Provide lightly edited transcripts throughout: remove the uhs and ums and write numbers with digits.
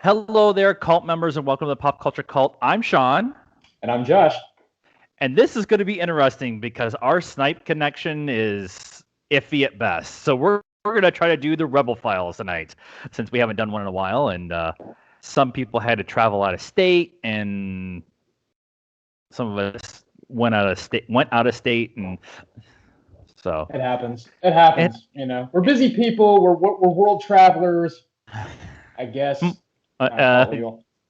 Hello there, cult members, and welcome to the Pop Culture Cult. I'm Sean. And I'm Josh. And this is going to be interesting because our Snipe connection is iffy at best. So we're going to try to do the Rebel Files tonight, since we haven't done one in a while. And some people had to travel out of state, and some of us went out of state, and so it happens. We're busy people. We're world travelers, I guess.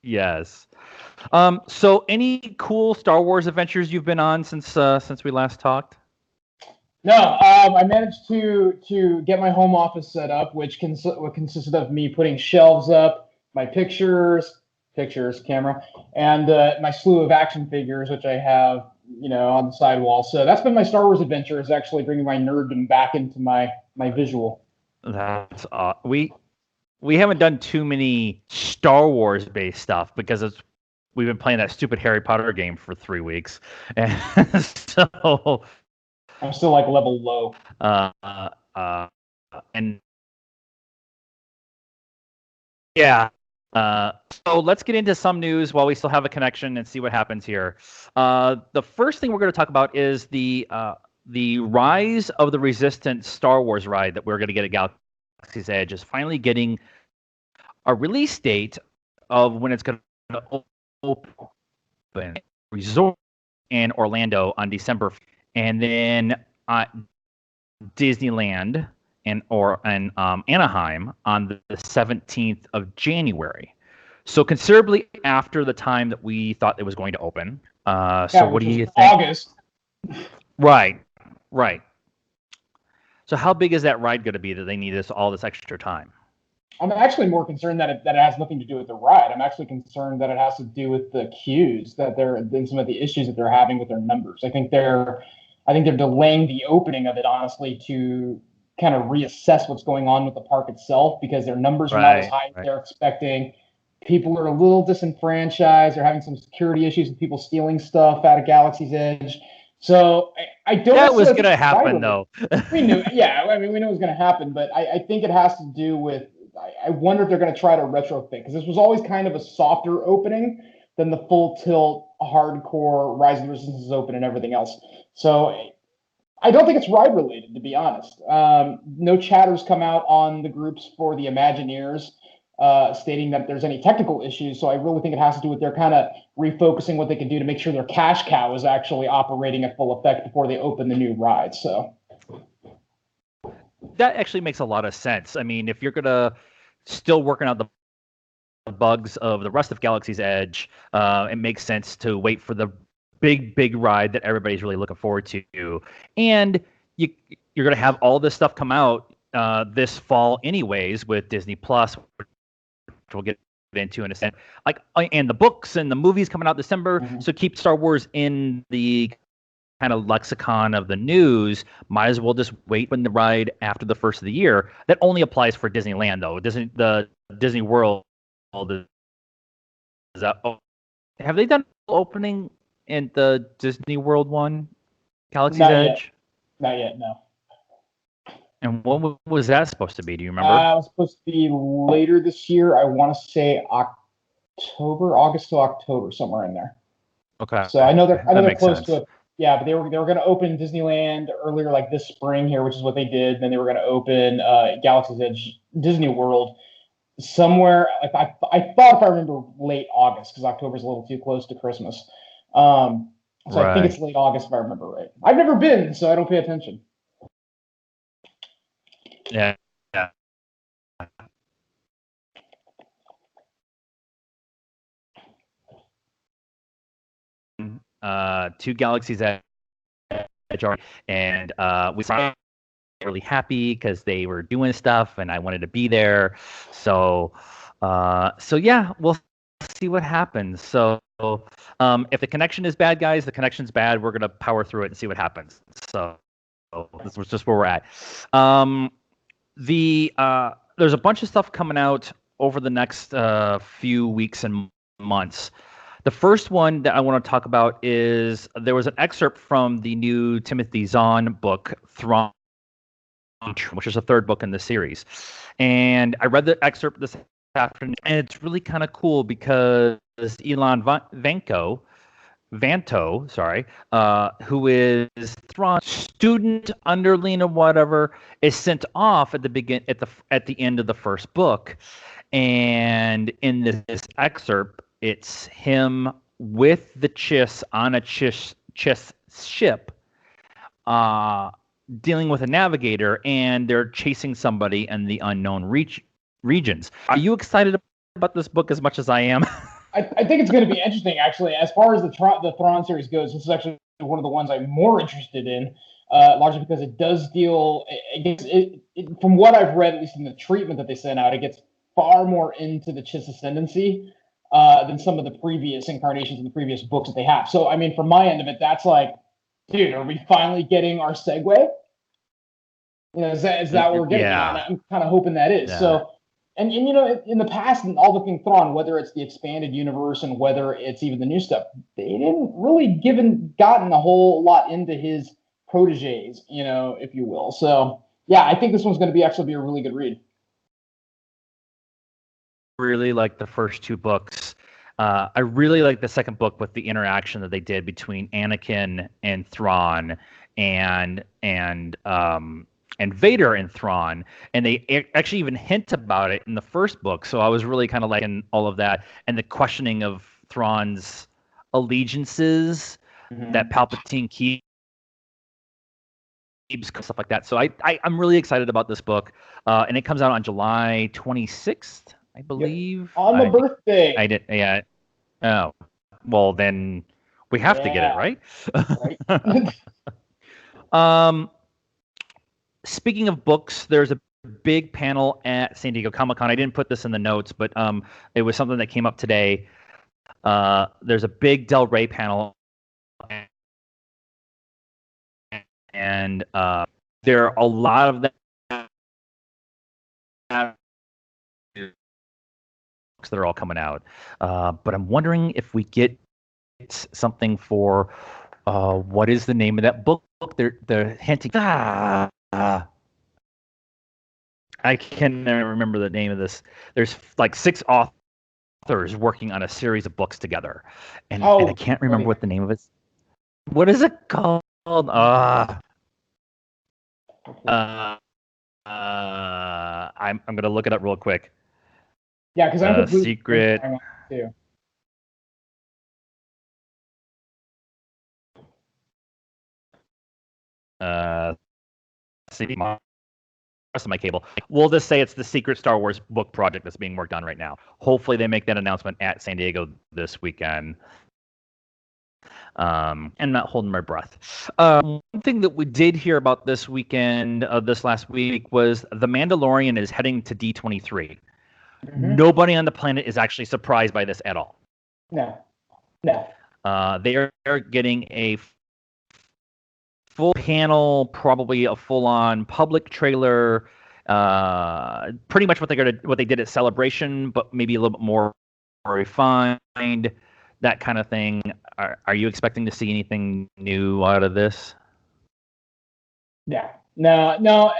Yes. So any cool Star Wars adventures you've been on since we last talked? No, I managed to get my home office set up, which consisted of me putting shelves up, my pictures, camera, and my slew of action figures, which I have, on the sidewall. So that's been my Star Wars adventure, is actually bringing my nerddom back into my visual. That's we haven't done too many Star Wars based stuff because we've been playing that stupid Harry Potter game for 3 weeks, and so I'm still like level low. And yeah. So let's get into some news while we still have a connection and see what happens here. The first thing we're going to talk about is the Rise of the Resistance Star Wars ride that we're going to get at Galaxy's Edge is finally getting a release date of when it's going to open. Resort in Orlando on December, and then Disneyland and Anaheim on the 17th of January. So considerably after the time that we thought it was going to open. So what do you think? August. Right. So how big is that ride going to be that they need all this extra time? I'm actually more concerned that it has nothing to do with the ride. I'm actually concerned that it has to do with the queues, that some of the issues that they're having with their numbers. I think they're delaying the opening of it, honestly, to kind of reassess what's going on with the park itself, because their numbers are not as high as they're expecting. People are a little disenfranchised. They're having some security issues with people stealing stuff out of Galaxy's Edge. So I don't. That was going to happen, though. We knew, we knew it was going to happen, but I think it has to do with. I wonder if they're going to try to retrofit, because this was always kind of a softer opening than the full tilt, hardcore Rise of the Resistance is open and everything else. So I don't think it's ride related, to be honest. No chatters come out on the groups for the Imagineers stating that there's any technical issues. So I really think it has to do with their kind of refocusing what they can do to make sure their cash cow is actually operating at full effect before they open the new ride. So that actually makes a lot of sense. I mean, if you're going to still working out the bugs of the rest of Galaxy's Edge, it makes sense to wait for the big ride that everybody's really looking forward to. And you're going to have all this stuff come out this fall anyways with Disney Plus, which we'll get into in a second. And the books and the movies coming out December. Mm-hmm. So keep Star Wars in the kind of lexicon of the news. Might as well just wait when the ride after the first of the year. That only applies for Disneyland, though. The Disney World is that. Have they done opening in the Disney World one, Galaxy's Edge? Not yet, no. And when was that supposed to be? Do you remember? It was supposed to be later this year. I want to say August to October, somewhere in there. Okay. So I know they're close to it. Yeah, but they were going to open Disneyland earlier, like this spring here, which is what they did. Then they were going to open Galaxy's Edge Disney World somewhere. I thought, if I remember, late August, because October's a little too close to Christmas. So I think it's late August, if I remember right. I've never been, so I don't pay attention. Yeah. To Galaxy's Edge, and we were really happy because they were doing stuff, and I wanted to be there. So yeah, we'll see what happens. So if the connection is bad, guys, the connection's bad. We're gonna power through it and see what happens. So this was just where we're at. There's a bunch of stuff coming out over the next few weeks and months. The first one that I want to talk about is there was an excerpt from the new Timothy Zahn book, Thrawn, which is the third book in the series. And I read the excerpt this afternoon, and it's really kind of cool because Vanto, sorry, who is Thrawn's student, underling, or whatever, is sent off at the end of the first book, and in this excerpt, it's him with the Chiss on a Chiss ship, dealing with a navigator, and they're chasing somebody in the unknown regions. Are you excited about this book as much as I am? I think it's going to be interesting, actually. As far as the Thrawn series goes, this is actually one of the ones I'm more interested in, largely because it does deal, from what I've read, at least in the treatment that they sent out, it gets far more into the Chiss ascendancy than some of the previous incarnations in the previous books that they have. So, I mean, from my end of it, that's like, dude, are we finally getting our segue? Is that what we're getting? Yeah. And I'm kind of hoping that is. Yeah. So, and in the past, and all the things Thrawn, whether it's the expanded universe and whether it's even the new stuff, they didn't really gotten a whole lot into his proteges, if you will. So, yeah, I think this one's going to be a really good read. Really like the first two books. I really like the second book with the interaction that they did between Anakin and Thrawn, and Vader and Thrawn, and they actually even hint about it in the first book. So I was really kind of liking all of that, and the questioning of Thrawn's allegiances that Palpatine keeps, stuff like that. So I'm really excited about this book, and it comes out on July 26th, I believe. Yep. On the birthday. I did, yeah. Oh, well then we have to get it, right? Right. Speaking of books, there's a big panel at San Diego Comic-Con. I didn't put this in the notes, but it was something that came up today. There's a big Del Rey panel, and there are a lot of them books that are all coming out. But I'm wondering if we get something for what is the name of that book? They're hinting. I can never remember the name of this. There's like 6 authors working on a series of books together, and I can't remember what the name of it is. What is it called? I'm gonna look it up real quick. Yeah, because I'm secret. Too. See my rest of my cable. We'll just say it's the secret Star Wars book project that's being worked on right now. Hopefully, they make that announcement at San Diego this weekend. And not holding my breath. One thing that we did hear about this weekend, this last week, was The Mandalorian is heading to D23. Nobody on the planet is actually surprised by this at all. No. They are getting a full panel, probably a full-on public trailer. Pretty much what they did at Celebration, but maybe a little bit more refined. That kind of thing. Are you expecting to see anything new out of this? Yeah. No.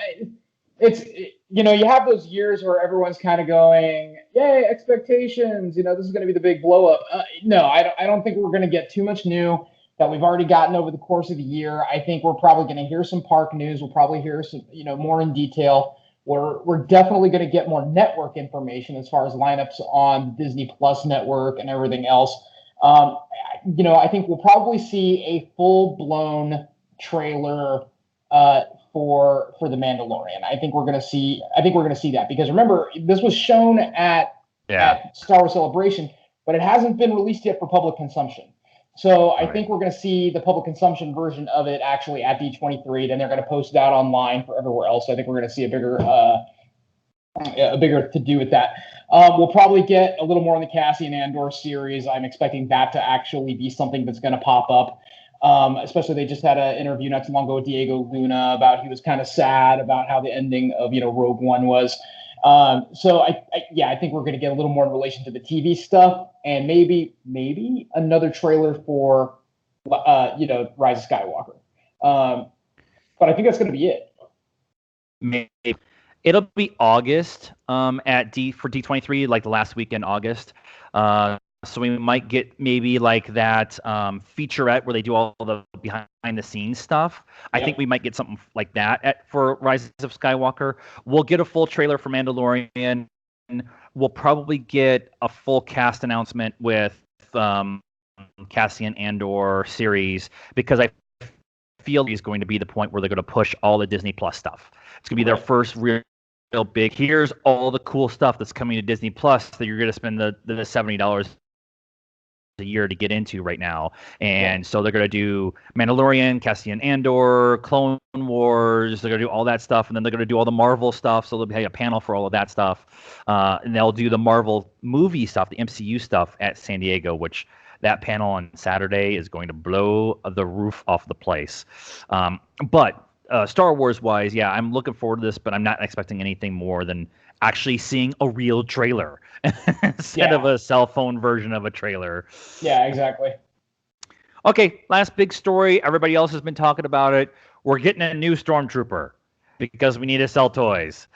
It's you have those years where everyone's kind of going, yay, expectations. This is going to be the big blow up. No, I don't think we're going to get too much new that we've already gotten over the course of the year. I think we're probably going to hear some park news. We'll probably hear some, more in detail. We're definitely going to get more network information as far as lineups on Disney Plus network and everything else. I think we'll probably see a full-blown trailer for The Mandalorian. I think we're going to see that, because remember, this was shown at Star Wars Celebration, but it hasn't been released yet for public consumption. So I think we're going to see the public consumption version of it actually at D23. Then they're going to post it out online for everywhere else. So I think we're going to see a bigger to do with that. We'll probably get a little more on the Cassian Andor series. I'm expecting that to actually be something that's going to pop up. Especially they just had an interview not too long ago with Diego Luna about he was kind of sad about how the ending of Rogue One was. So I think we're going to get a little more in relation to the TV stuff, and maybe another trailer for Rise of Skywalker. But I think that's going to be it. Maybe. It'll be August at D23, like the last week in August. So we might get maybe like that featurette where they do all the behind the scenes stuff. I think we might get something like that for Rise of Skywalker. We'll get a full trailer for Mandalorian. We'll probably get a full cast announcement with Cassian Andor series, because I feel is going to be the point where they're going to push all the Disney Plus stuff. It's going to be their first real big. Here's all the cool stuff that's coming to Disney Plus that you're going to spend the $70 a year to get into right now. And so they're going to do Mandalorian, Cassian Andor, Clone Wars. They're going to do all that stuff, and then they're going to do all the Marvel stuff. So they'll have a panel for all of that stuff, and they'll do the Marvel movie stuff, the MCU stuff at San Diego, which that panel on Saturday is going to blow the roof off the place. But Star Wars wise, yeah, I'm looking forward to this, but I'm not expecting anything more than actually seeing a real trailer instead of a cell phone version of a trailer. Yeah, exactly. Okay, last big story. Everybody else has been talking about it. We're getting a new Stormtrooper because we need to sell toys.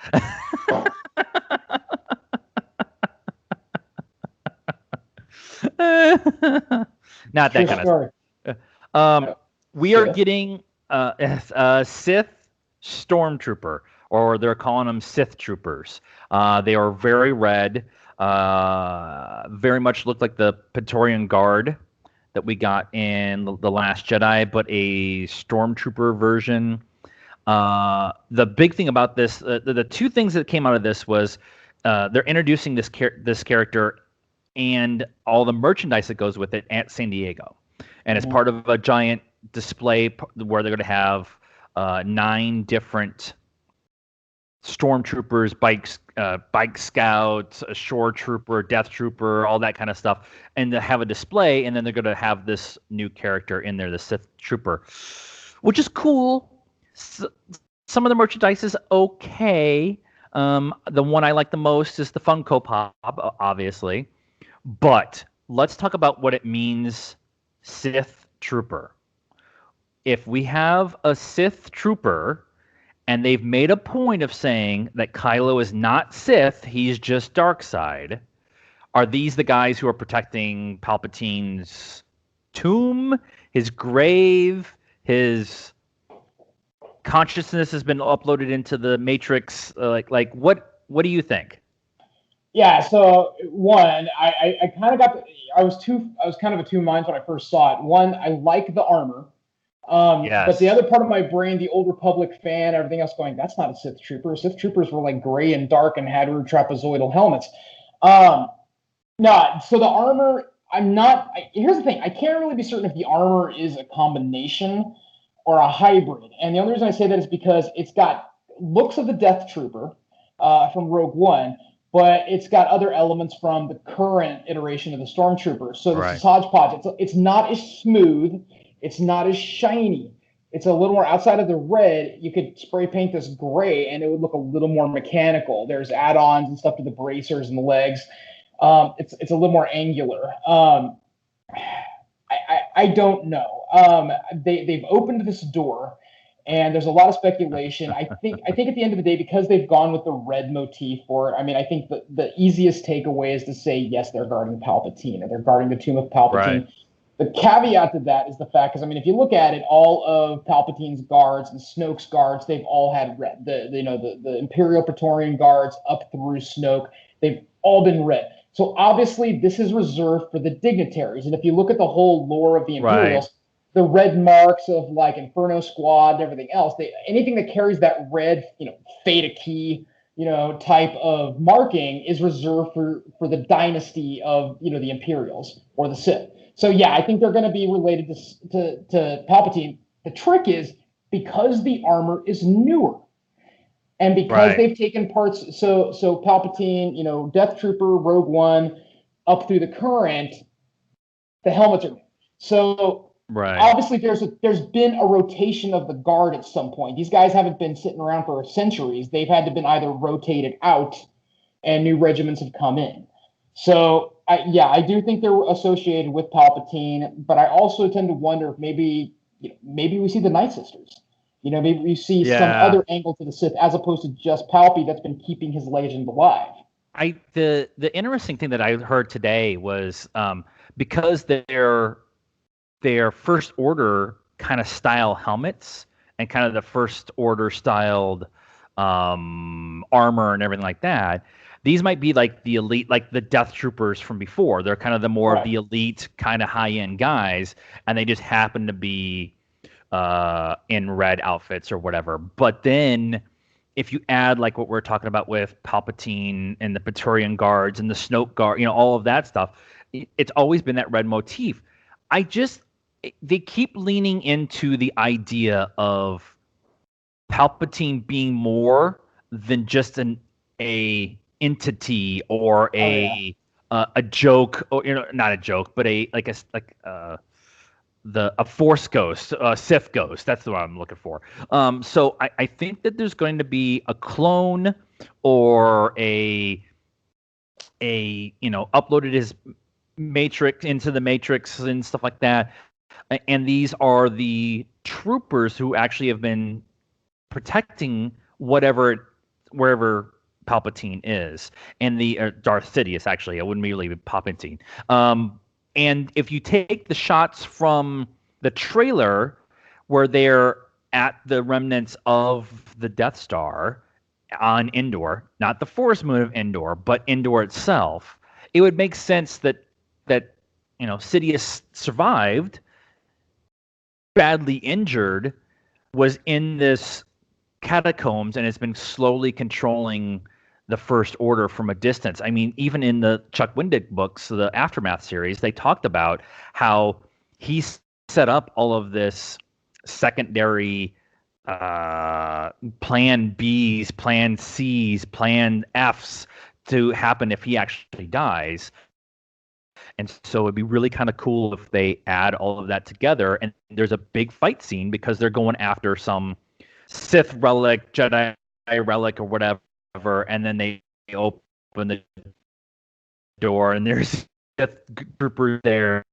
Not that kind of stuff. We are getting a Sith Stormtrooper, or they're calling them Sith Troopers. They are very red, very much look like the Praetorian Guard that we got in The Last Jedi, but a Stormtrooper version. The big thing about this, the two things that came out of this was they're introducing this character and all the merchandise that goes with it at San Diego. And it's part of a giant display where they're going to have 9 different stormtroopers, bike scouts, a shore trooper, death trooper, all that kind of stuff, and to have a display. And then they're going to have this new character in there, the Sith trooper, which is cool. Some of the merchandise is okay. The one I like the most is the Funko Pop, obviously. But let's talk about what it means, Sith trooper. If we have a Sith trooper, and they've made a point of saying that Kylo is not Sith, he's just dark side, are these the guys who are protecting Palpatine's tomb, his grave, his consciousness has been uploaded into the Matrix? Like what do you think? Yeah, so one, I kind of got I was kind of of two minds when I first saw it. One, I like the armor. But the other part of my brain, the Old Republic fan, everything else going, that's not a Sith trooper. Sith troopers were like gray and dark and had trapezoidal helmets. No, so the armor, here's the thing, I can't really be certain if the armor is a combination or a hybrid. And the only reason I say that is because it's got looks of the Death Trooper from Rogue One, but it's got other elements from the current iteration of the Stormtrooper. So the hodgepodge, it's not as smooth. It's not as shiny. It's a little more outside of the red. You could spray paint this gray and it would look a little more mechanical. There's add-ons and stuff to the bracers and the legs. It's a little more angular. I don't know. They've opened this door and there's a lot of speculation. I think at the end of the day, because they've gone with the red motif for it, I mean, I think the easiest takeaway is to say, yes, they're guarding Palpatine, or they're guarding the tomb of Palpatine. Right. The caveat to that is the fact, because I mean, if you look at it, all of Palpatine's guards and Snoke's guards, they've all had red. The Imperial Praetorian guards up through Snoke, they've all been red. So obviously, this is reserved for the dignitaries. And if you look at the whole lore of the Imperials, the red marks of like Inferno Squad and everything else, anything that carries that red, Theta Key, type of marking is reserved for the dynasty of, the Imperials or the Sith. So yeah, I think they're going to be related to Palpatine. The trick is, because the armor is newer, and because they've taken parts, so Palpatine, Death Trooper, Rogue One, up through the current, the helmets are new. So obviously there's been a rotation of the guard at some point. These guys haven't been sitting around for centuries. They've had to been either rotated out, and new regiments have come in. So I do think they're associated with Palpatine, but I also tend to wonder if maybe we see the Night Sisters. Maybe we see some Yeah. other angle to the Sith as opposed to just Palpy that's been keeping his legend alive. The interesting thing that I heard today was because their first order kind of style helmets and kind of the first order styled armor and everything like that. These might be like the elite, like the Death Troopers from before. They're kind of the more of the elite, kind of high end guys, and they just happen to be in red outfits or whatever. But then if you add like what we're talking about with Palpatine and the Praetorian Guards and the Snoke Guard, all of that stuff, it's always been that red motif. They keep leaning into the idea of Palpatine being more than just a entity or a joke, or not a joke, but a Force ghost, Sith ghost. That's the one I'm looking for. So I think that there's going to be a clone or a uploaded his matrix into the matrix and stuff like that. And these are the troopers who actually have been protecting wherever Palpatine is, and the Darth Sidious. Actually, it wouldn't really be Palpatine. And if you take the shots from the trailer where they're at the remnants of the Death Star on Endor, not the Forest Moon of Endor, but Endor itself, it would make sense that Sidious survived, badly injured, was in this catacombs, and has been slowly controlling the First Order from a distance. I mean, even in the Chuck Wendig books, the Aftermath series, they talked about how he set up all of this secondary plan Bs, plan Cs, plan Fs to happen if he actually dies. And so it'd be really kind of cool if they add all of that together. And there's a big fight scene because they're going after some Sith relic, Jedi relic, or whatever. And then they open the door, and there's Sith troopers there,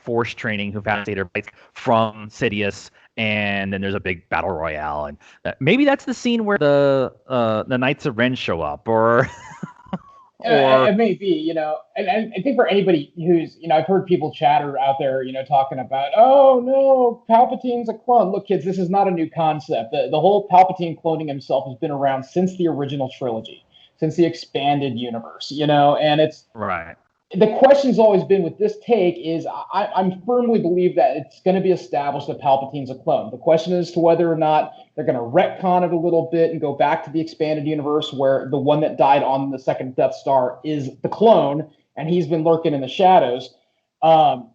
Force training, who've had their fights from Sidious. And then there's a big battle royale. And maybe that's the scene where the Knights of Ren show up, or. It may be, and I think for anybody who's, I've heard people chatter out there, talking about, oh no, Palpatine's a clone. Look, kids, this is not a new concept. The whole Palpatine cloning himself has been around since the original trilogy, since the expanded universe, and it's right. The question's always been with this take is I'm firmly believe that it's going to be established that Palpatine's a clone. The question is to whether or not they're going to retcon it a little bit and go back to the expanded universe where the one that died on the second Death Star is the clone and he's been lurking in the shadows. I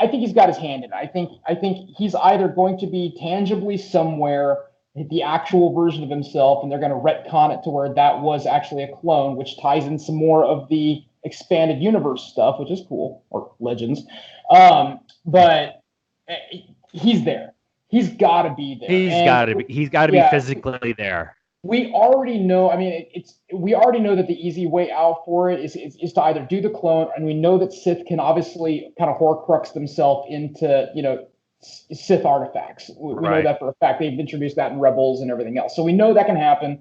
think he's got his hand in it. I think he's either going to be tangibly somewhere the actual version of himself, and they're going to retcon it to where that was actually a clone, which ties in some more of the expanded universe stuff, which is cool, or Legends. But he's there. He's got to be there. He's got to be physically there. We already know. I mean, we already know that the easy way out for it is to either do the clone, and we know that Sith can obviously kind of Horcrux themselves into Sith artifacts. We know that for a fact. They've introduced that in Rebels and everything else, so we know that can happen.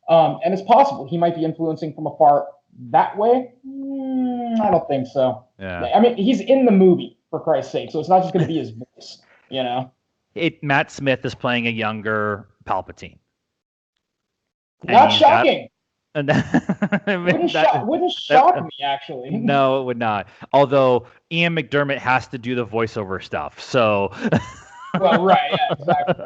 And it's possible he might be influencing from afar that way. I don't think so. Yeah. I mean, he's in the movie, for Christ's sake, so it's not just going to be his voice, Matt Smith is playing a younger Palpatine. Not shocking. Wouldn't shock me, actually. No, it would not. Although Ian McDermott has to do the voiceover stuff, so. Well, right, yeah, exactly.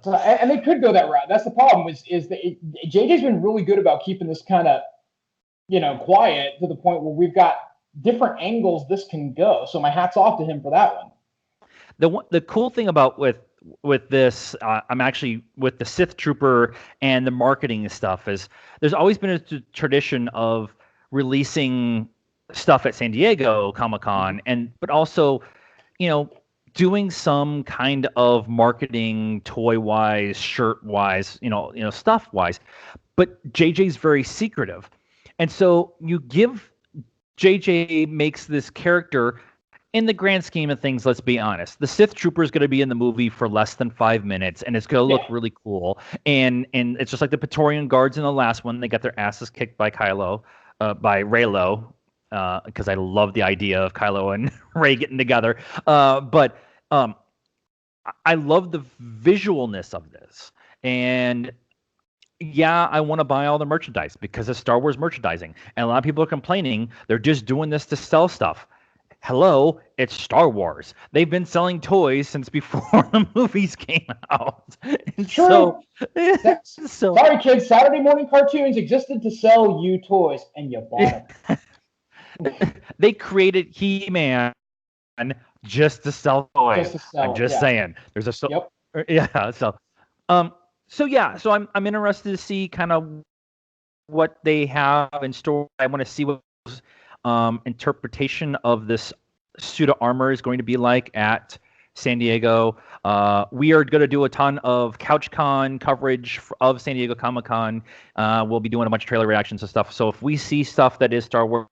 So, and they could go that route. That's the problem. Is that JJ's been really good about keeping this kind of, quiet to the point where we've got different angles this can go. So my hat's off to him for that one. The cool thing about with this, I'm actually with the Sith Trooper and the marketing stuff is there's always been a tradition of releasing stuff at San Diego Comic-Con, but also, doing some kind of marketing toy-wise, shirt-wise, stuff-wise. But JJ's very secretive. And so JJ makes this character in the grand scheme of things, let's be honest. The Sith Trooper is going to be in the movie for less than 5 minutes, and it's going to look really cool. And it's just like the Praetorian Guards in the last one. They got their asses kicked by by Reylo, because I love the idea of Kylo and Rey getting together. But I love the visualness of this. And yeah, I want to buy all the merchandise because it's Star Wars merchandising. And a lot of people are complaining they're just doing this to sell stuff. Hello, it's Star Wars. They've been selling toys since before the movies came out. And True. So sorry, kids. Saturday morning cartoons existed to sell you toys, and you bought them. They created He-Man just to sell toys. I'm just saying. There's a yeah. So I'm interested to see kind of what they have in store. I want to see what interpretation of this suit of armor is going to be like at San Diego. We are going to do a ton of CouchCon coverage of San Diego Comic-Con. We'll be doing a bunch of trailer reactions and stuff. So if we see stuff that is Star Wars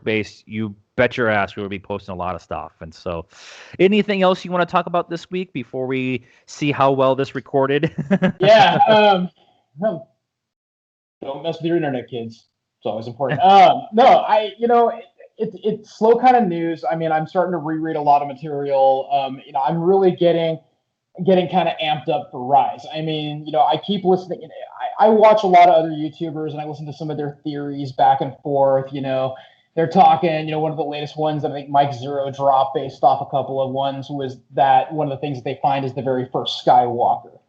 based, you bet your ass we will be posting a lot of stuff. And so anything else you want to talk about this week before we see how well this recorded? Yeah. Don't mess with your internet, kids. It's always important. No, it's slow kind of news. I mean, I'm starting to reread a lot of material. I'm really getting kind of amped up for Rise. I mean, I keep listening. I watch a lot of other YouTubers and I listen to some of their theories back and forth. They're talking, one of the latest ones that I think Mike Zero dropped based off a couple of ones was that one of the things that they find is the very first Skywalker.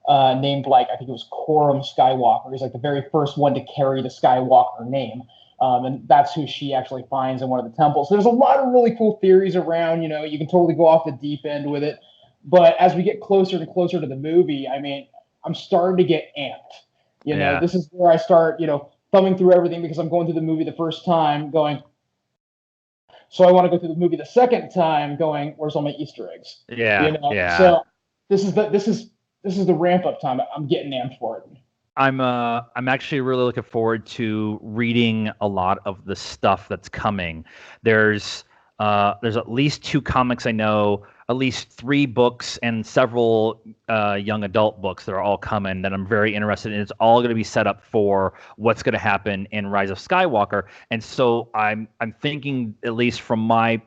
Named I think it was Corum Skywalker. He's like the very first one to carry the Skywalker name. And that's who she actually finds in one of the temples. So there's a lot of really cool theories around, you can totally go off the deep end with it. But as we get closer and closer to the movie, I mean, I'm starting to get amped. This is where I start, thumbing through everything because I'm going through the movie the first time going, so I want to go through the movie the second time going, where's all my Easter eggs? Yeah. So this is the ramp up time. I'm getting amped for it. I'm actually really looking forward to reading a lot of the stuff that's coming. There's at least 2 comics I know, at least 3 books and several young adult books that are all coming that I'm very interested in. It's all going to be set up for what's going to happen in Rise of Skywalker. And so I'm thinking, at least from my,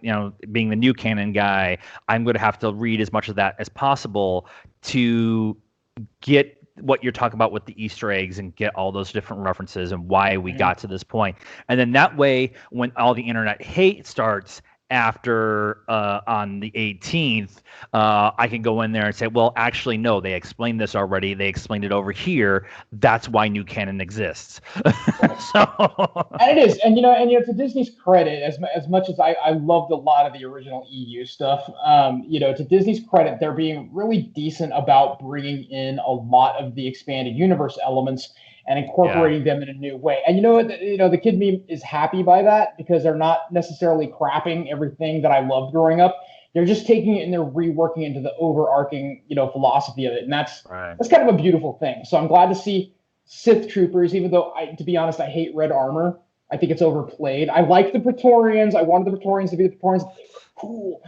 being the new canon guy, I'm going to have to read as much of that as possible to get what you're talking about with the Easter eggs and get all those different references and why we got to this point. And then that way, when all the internet hate starts after on the 18th, I can go in there and say, well, actually, no, they explained this already. They explained it over here. That's why new canon exists. And it is. And, to Disney's credit, as much as I loved a lot of the original EU stuff, to Disney's credit, they're being really decent about bringing in a lot of the expanded universe elements and incorporating them in a new way. And the kid meme is happy by that because they're not necessarily crapping everything that I loved growing up. They're just taking it and they're reworking into the overarching, philosophy of it. And that's kind of a beautiful thing. So I'm glad to see Sith troopers, even though to be honest, I hate red armor. I think it's overplayed. I like the Praetorians. I wanted the Praetorians to be the Praetorians. They were cool.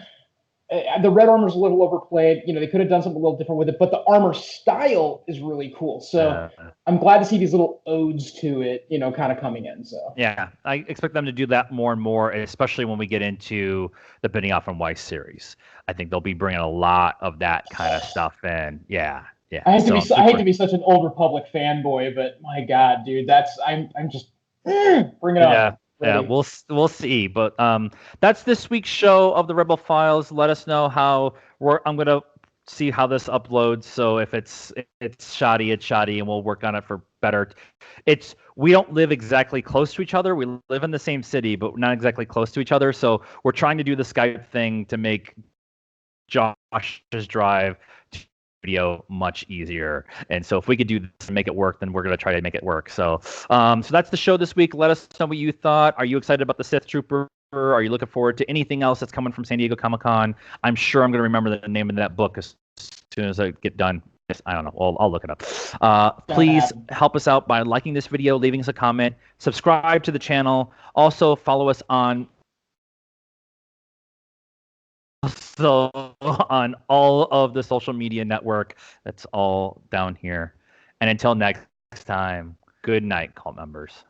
The red armor is a little overplayed. They could have done something a little different with it, but the armor style is really cool. So I'm glad to see these little odes to it, kind of coming in. So yeah, I expect them to do that more and more, especially when we get into the Benioff and Weiss series. I think they'll be bringing a lot of that kind of stuff in. Yeah. I hate to be such an Old Republic fanboy, but my God, dude, I'm just bring it on. Yeah, we'll see. But that's this week's show of the Rebel Files. Let us know how I'm gonna see how this uploads. So if it's shoddy, it's shoddy, and we'll work on it for better. We don't live exactly close to each other. We live in the same city, but not exactly close to each other. So we're trying to do the Skype thing to make Josh's drive to video much easier. And so if we could do this and make it work, then we're going to try to make it work. So so that's the show this week. Let us know what you thought. Are you excited about the Sith Trooper? Are you looking forward to anything else that's coming from San Diego Comic-Con? I'm sure I'm going to remember the name of that book as soon as I get done. I don't know. I'll look it up. Please help us out by liking this video, leaving us a comment, subscribe to the channel. Also follow us on also on all of the social media network. That's all down here. And until next time, good night, cult members.